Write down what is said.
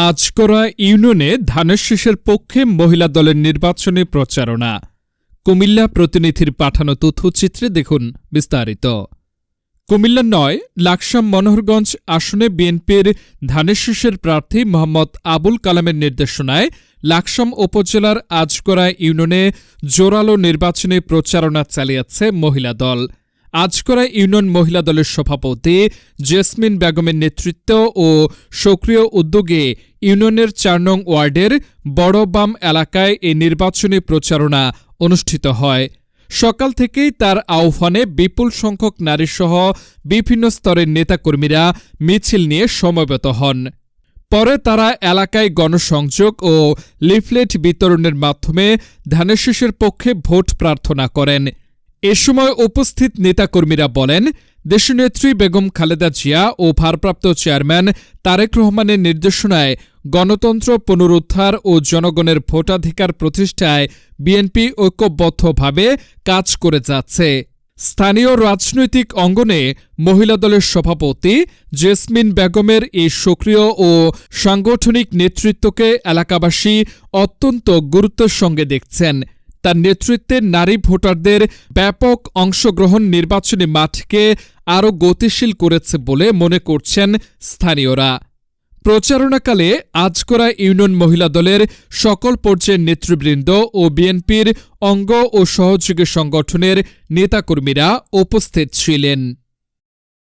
আজকরা ইউনিয়নে ধানের শীষের পক্ষে মহিলা দলের নির্বাচনী প্রচারণা। কুমিল্লা প্রতিনিধির পাঠানো তথ্যচিত্রে দেখুন বিস্তারিত। কুমিল্লা ৯ লাকসাম মনোহরগঞ্জ আসনে বিএনপির ধানের শীষের প্রার্থী মোহাম্মদ আবুল কালামের নির্দেশনায় লাকসাম উপজেলার আজকরা ইউনিয়নে জোরালো নির্বাচনী প্রচারণা চালিয়েছে মহিলা দল। আজকরা ইউনিয়ন মহিলা দলের সভাপতি জেসমিন বেগমের নেতৃত্ব ও সক্রিয় উদ্যোগে ইউনিয়নের ৪ নং ওয়ার্ডের বড়বাম এলাকায় এই নির্বাচনী প্রচারণা অনুষ্ঠিত হয়। সকাল থেকেই তার আহ্বানে বিপুল সংখ্যক নারীসহ বিভিন্ন স্তরের নেতাকর্মীরা মিছিল নিয়ে সমবেত হন। পরে তারা এলাকায় গণসংযোগ ও লিফলেট বিতরণের মাধ্যমে ধানের শীষের পক্ষে ভোট প্রার্থনা করেন। এ সময় উপস্থিত নেতাকর্মীরা বলেন, দেশনেত্রী বেগম খালেদা জিয়া ও ভারপ্রাপ্ত চেয়ারম্যান তারেক রহমানের নির্দেশনায় গণতন্ত্র পুনরুদ্ধার ও জনগণের ভোটাধিকার প্রতিষ্ঠায় বিএনপি ঐক্যবদ্ধভাবে কাজ করে যাচ্ছে। স্থানীয় রাজনৈতিক অঙ্গনে মহিলা দলের সভাপতি জেসমিন বেগমের এই সক্রিয় ও সাংগঠনিক নেতৃত্বকে এলাকাবাসী অত্যন্ত গুরুত্বের সঙ্গে দেখছেন। তার নেতৃত্বে নারী ভোটারদের ব্যাপক অংশগ্রহণ নির্বাচনী মাঠকে আরও গতিশীল করেছে বলে মনে করছেন স্থানীয়রা। প্রচারণাকালে আজকরা ইউনিয়ন মহিলা দলের সকল পর্যায়ের নেতৃবৃন্দ ও বিএনপির অঙ্গ ও সহযোগী সংগঠনের নেতাকর্মীরা উপস্থিত ছিলেন।